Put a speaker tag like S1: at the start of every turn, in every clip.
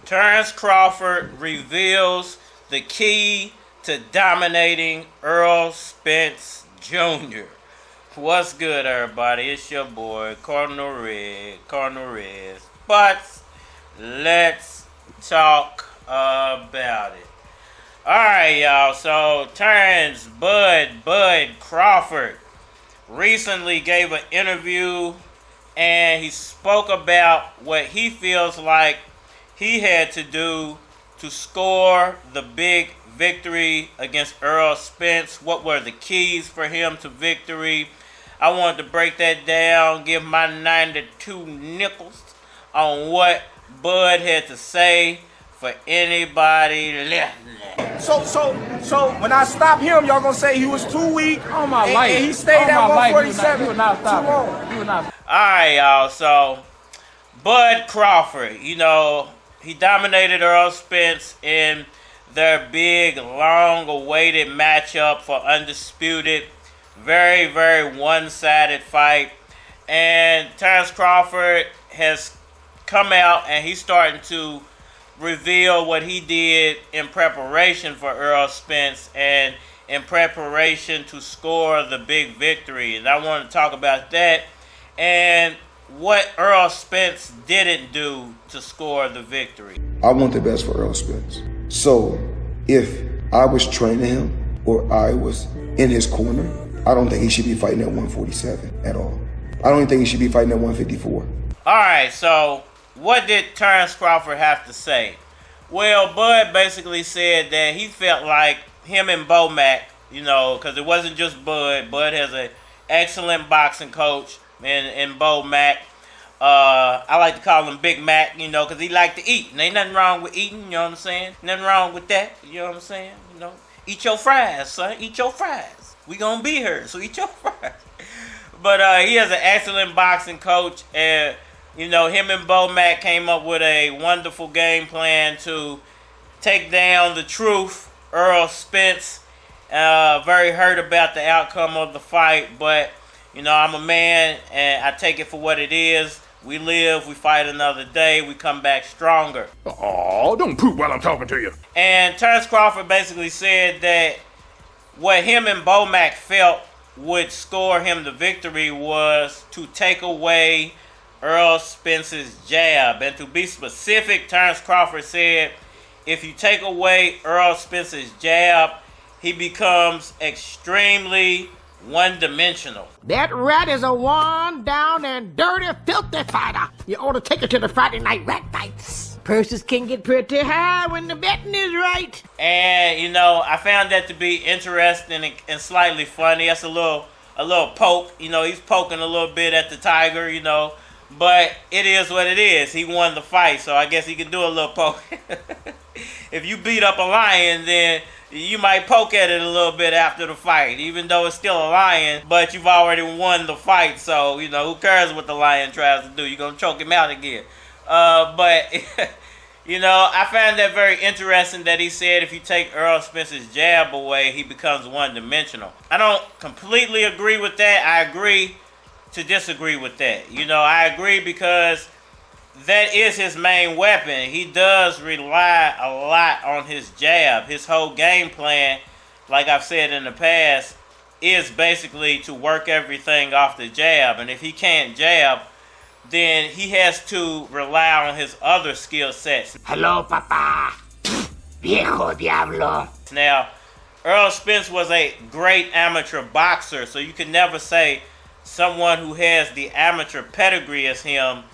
S1: Terence Crawford reveals the key to dominating Errol Spence Jr. What's good, everybody? It's your boy, Cardinal Reds. But let's talk about it. Alright, y'all. So, Terence Bud Crawford recently gave an interview, and he spoke about what he feels like he had to do to score the big victory against Errol Spence. What were the keys for him to victory? I wanted to break that down, give my 92 nickels on what Bud had to say for anybody listening.
S2: So when I stop him, y'all gonna say he was too weak.
S3: On my life.
S2: And he stayed at 147.
S3: You would not stop
S2: too long.
S3: You would not.
S1: Alright, y'all. So Bud Crawford, you know, he dominated Errol Spence in their big, long-awaited matchup for undisputed. Very, very one-sided fight. And Terence Crawford has come out and he's starting to reveal what he did in preparation for Errol Spence and in preparation to score the big victory. And I want to talk about that and what Errol Spence didn't do to score the victory.
S4: I want the best for Errol Spence. So if I was training him or I was in his corner, I don't think he should be fighting at 147 at all. I don't even think he should be fighting at 154.
S1: All right, so what did Terence Crawford have to say? Well, Bud basically said that he felt like him and Mac, you know, because it wasn't just Bud. Bud has an excellent boxing coach in Mac. I like to call him Big Mac, you know, because he like to eat. And ain't nothing wrong with eating, you know what I'm saying? Nothing wrong with that, you know what I'm saying? You know, eat your fries, son. Eat your fries. We gonna be here, so eat your fries. But he has an excellent boxing coach, and you know, him and Mac came up with a wonderful game plan to take down the truth, Errol Spence. Very hurt about the outcome of the fight, but you know, I'm a man, and I take it for what it is. We live, we fight another day, we come back stronger.
S5: Oh, don't poop while I'm talking to you.
S1: And Terence Crawford basically said that what him and Mac felt would score him the victory was to take away Errol Spence's jab. And to be specific, Terence Crawford said if you take away Errol Spence's jab, he becomes extremely one-dimensional.
S6: That rat is a one down and dirty, filthy fighter. You ought to take it to the Friday night rat fights. Purses can get pretty high when the betting is right.
S1: And, you know, I found that to be interesting and slightly funny. That's a little poke. You know, he's poking a little bit at the tiger, you know. But it is what it is. He won the fight, so I guess he can do a little poke. If you beat up a lion, then you might poke at it a little bit after the fight, even though it's still a lion, but you've already won the fight, so, you know, who cares what the lion tries to do? You're going to choke him out again. But, you know, I found that very interesting that he said if you take Errol Spence's jab away, he becomes one-dimensional. I don't completely agree with that. I agree to disagree with that. You know, I agree because that is his main weapon. He does rely a lot on his jab. His whole game plan, like I've said in the past, is basically to work everything off the jab. And if he can't jab, then he has to rely on his other skill sets.
S6: Hello, papa. Viejo diablo.
S1: Now, Errol Spence was a great amateur boxer, so you can never say someone who has the amateur pedigree as him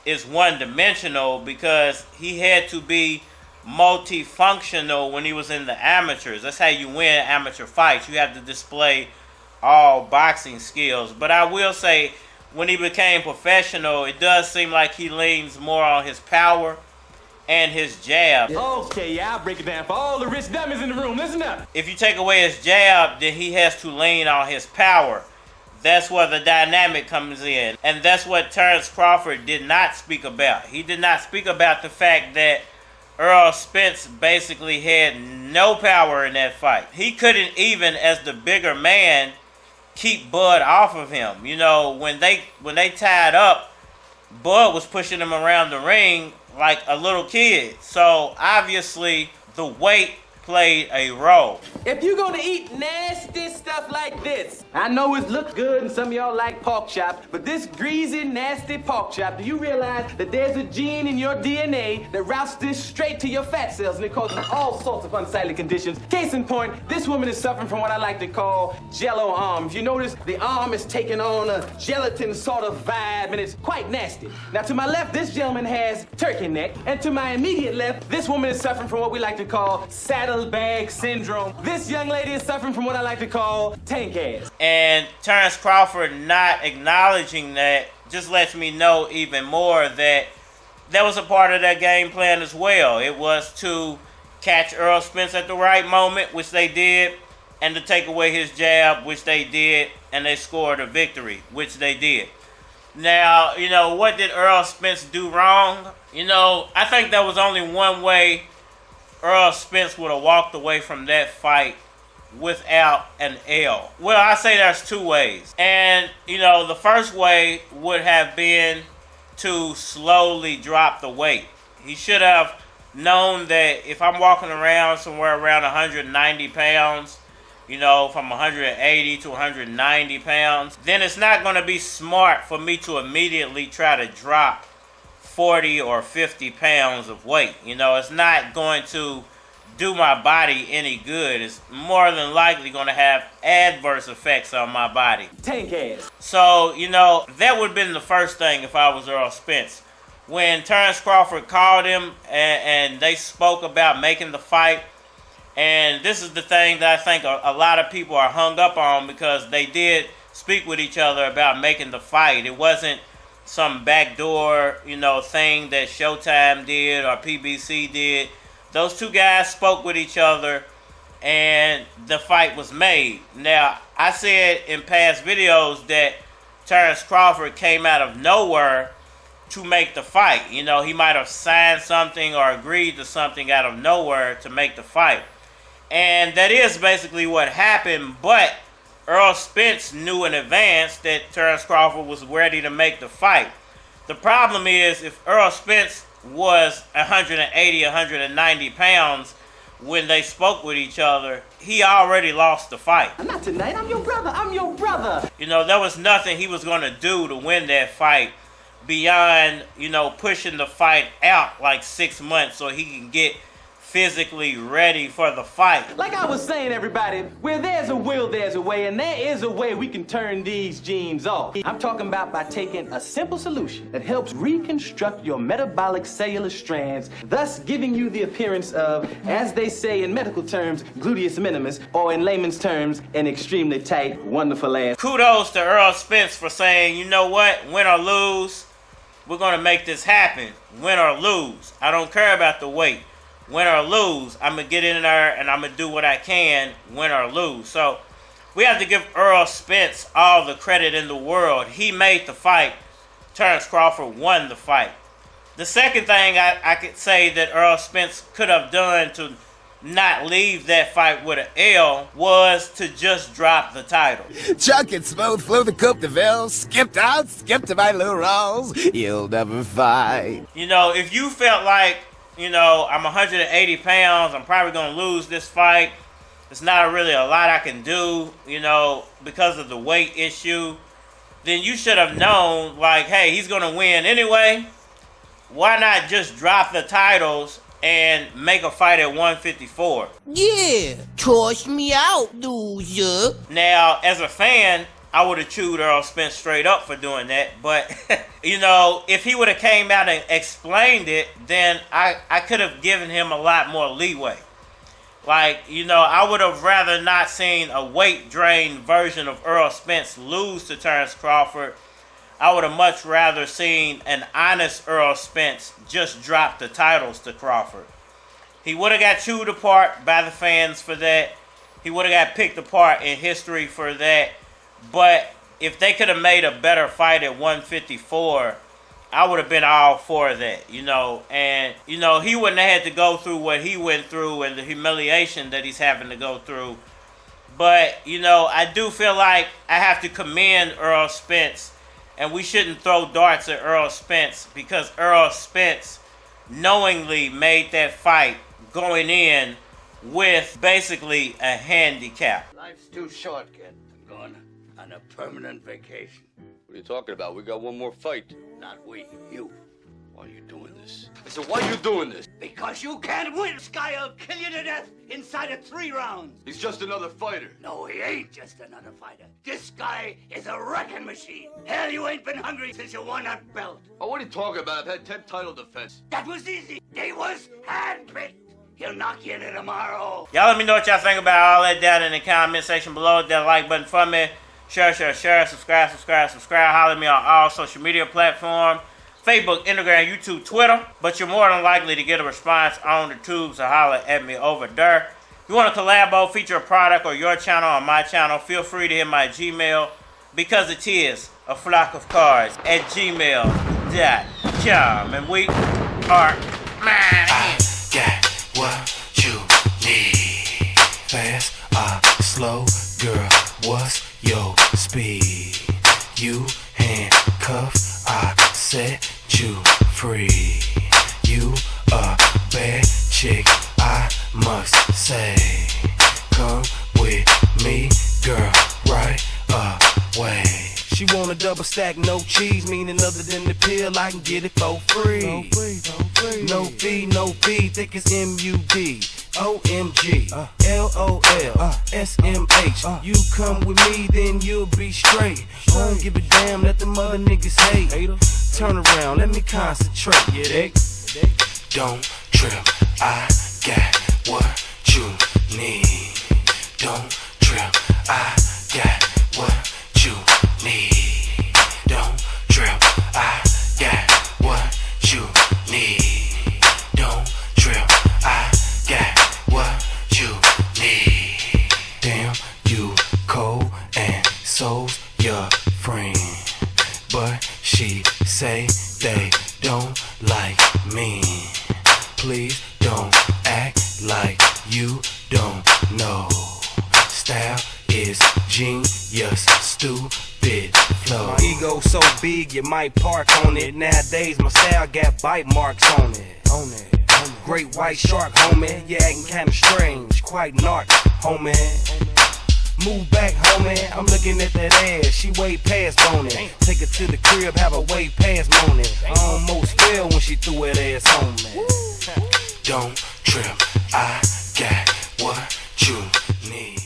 S1: is one-dimensional, because he had to be multifunctional when he was in the amateurs. That's how you win amateur fights. You have to display all boxing skills. But I will say, when he became professional, it does seem like he leans more on his power and his jab.
S7: Okay, yeah, I'll break it down for all the rich dummies in the room. Listen up.
S1: If you take away his jab, then he has to lean on his power. That's where the dynamic comes in. And that's what Terence Crawford did not speak about. He did not speak about the fact that Errol Spence basically had no power in that fight. He couldn't even, as the bigger man, keep Bud off of him. You know, when they tied up, Bud was pushing him around the ring like a little kid. So obviously the weight played a role.
S7: If you're gonna eat nasty stuff like this, I know it looks good and some of y'all like pork chops, but this greasy, nasty pork chop, do you realize that there's a gene in your DNA that routes this straight to your fat cells and it causes all sorts of unsightly conditions? Case in point, this woman is suffering from what I like to call jello arms. You notice the arm is taking on a gelatin sort of vibe and it's quite nasty. Now to my left, this gentleman has turkey neck, and to my immediate left, this woman is suffering from what we like to call saddlebag syndrome. This young lady is suffering from what I like to call tank ass.
S1: And Terence Crawford not acknowledging that just lets me know even more that that was a part of their game plan as well. It was to catch Errol Spence at the right moment, which they did, and to take away his jab, which they did, and they scored a victory, which they did. Now, you know, what did Errol Spence do wrong? You know, I think there was only one way Errol Spence would have walked away from that fight without an L. Well, I say there's two ways. And, you know, the first way would have been to slowly drop the weight. He should have known that if I'm walking around somewhere around 190 pounds, you know, from 180 to 190 pounds, then it's not going to be smart for me to immediately try to drop 40 or 50 pounds of weight. You know, it's not going to do my body any good. It's more than likely going to have adverse effects on my body.
S7: Tank ass.
S1: So, you know, that would have been the first thing if I was Errol Spence. When Terence Crawford called him and they spoke about making the fight, and this is the thing that I think a lot of people are hung up on, because they did speak with each other about making the fight. It wasn't some backdoor, you know, thing that Showtime did or PBC did. Those two guys spoke with each other and the fight was made. Now, I said in past videos that Terence Crawford came out of nowhere to make the fight. You know, he might have signed something or agreed to something out of nowhere to make the fight. And that is basically what happened, but Errol Spence knew in advance that Terence Crawford was ready to make the fight. The problem is, if Errol Spence was 180, 190 pounds when they spoke with each other, he already lost the fight.
S7: Not tonight, I'm your brother, I'm your brother.
S1: You know, there was nothing he was going to do to win that fight beyond, you know, pushing the fight out like 6 months so he can get physically ready for the fight.
S7: Like I was saying, everybody, where there's a will, there's a way, and there is a way we can turn these genes off. I'm talking about by taking a simple solution that helps reconstruct your metabolic cellular strands, thus giving you the appearance of, as they say in medical terms, gluteus minimus, or in layman's terms, an extremely tight, wonderful ass.
S1: Kudos to Errol Spence for saying, you know what, win or lose, we're going to make this happen. Win or lose. I don't care about the weight. Win or lose, I'm going to get in there and I'm going to do what I can, win or lose. So we have to give Errol Spence all the credit in the world. He made the fight. Terence Crawford won the fight. The second thing I could say that Errol Spence could have done to not leave that fight with an L was to just drop the title.
S3: Chuck and smooth flew the Coupe de Ville, skipped out, skipped to my Lou Rolls. You'll never fight.
S1: You know, if you felt like, you know, I'm 180 pounds, I'm probably going to lose this fight, it's not really a lot I can do, you know, because of the weight issue, then you should have known, like, hey, he's going to win anyway. Why not just drop the titles and make a fight at 154?
S8: Yeah, toss me out, loser.
S1: Now, as a fan, I would have chewed Errol Spence straight up for doing that. But, you know, if he would have came out and explained it, then I could have given him a lot more leeway. Like, you know, I would have rather not seen a weight-drained version of Errol Spence lose to Terence Crawford. I would have much rather seen an honest Errol Spence just drop the titles to Crawford. He would have got chewed apart by the fans for that. He would have got picked apart in history for that. But if they could have made a better fight at 154, I would have been all for that, you know. And, you know, he wouldn't have had to go through what he went through and the humiliation that he's having to go through. But, you know, I do feel like I have to commend Errol Spence. And we shouldn't throw darts at Errol Spence because Errol Spence knowingly made that fight going in with basically a handicap.
S9: Life's too short, kid. I'm going on a permanent vacation.
S10: What are you talking about? We got one more fight.
S9: Not we, you.
S10: Why are you doing this? I said, why are you doing this?
S9: Because you can't win. This guy will kill you to death inside of 3 rounds.
S10: He's just another fighter.
S9: No, he ain't just another fighter. This guy is a wrecking machine. Hell, you ain't been hungry since you won that belt.
S10: Oh, what are you talking about? I've had 10 title defenses.
S9: That was easy. They was handpicked. He'll knock you in tomorrow.
S1: Y'all let me know what y'all think about all that down in the comment section below. Hit that like button for me. Share, subscribe. Holler at me on all social media platforms. Facebook, Instagram, YouTube, Twitter. But you're more than likely to get a response on the tubes, so holler at me over there. If you want to collabo, feature a product or your channel on my channel, feel free to hit my Gmail, because it is a flock of cards at gmail.com. And we are
S3: I got what you need. Fast or slow, girl, what's your speed? You handcuffed, I set you free. You a bad chick, I must say. Come with me, girl, right away. She want a double stack, no cheese, meaning other than the pill, I can get it for free. No fee, think it's MUD. OMG, LOL, SMH. You come with me, then you'll be straight. I don't give a damn that the mother niggas hate. Turn around, let me concentrate. Yeah, they don't trip. I got what you need. Don't trip. I got what you need. Don't trip. I got what you need. Don't trip. I got what you need. Damn, you cold and so's your friend. But she say they don't like me. Please don't act like you don't know. Style is genius, stupid flow. My ego so big you might park on it. Nowadays my style got bite marks on it. Great white shark, homie. You acting kinda strange, quite narc, homie. Move back, homie. I'm looking at that ass. She way past boning. Take her to the crib, have her way past moaning. I almost fell when she threw that ass on me. Don't trip. I got what you need.